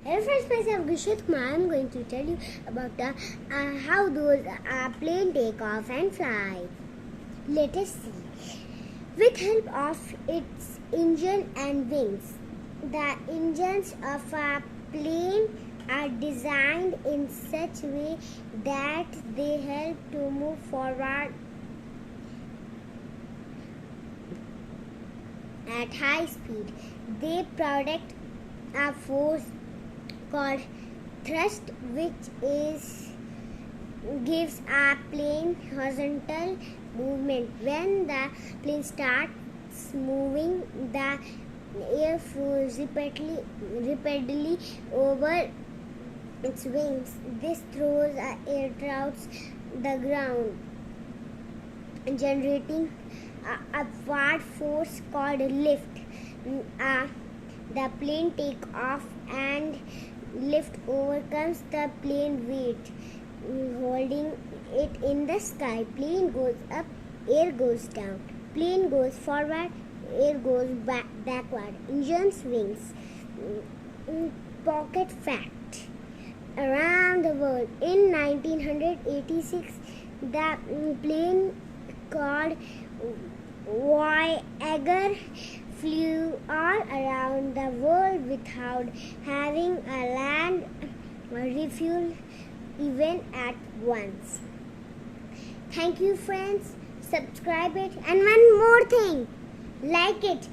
Hello friends, myself Gishit Kumar. I am going to tell you about how those plane take off and fly. Let us see. With help of its engine and wings, the engines of a plane are designed in such a way that they help to move forward at high speed. They produce a force called thrust, which gives a plane horizontal movement. When the plane starts moving, the air flows rapidly over its wings. This throws air towards the ground, generating a upward force called lift. The plane takes off and lift overcomes the plane weight, holding it in the sky. Plane goes up, air goes down. Plane goes forward, air goes backward. Engines wings. Pocket fact: around the world in 1986, the plane called Voyager flew all around the world without having a land or refuel even at once. Thank you friends, subscribe it, and one more thing, like it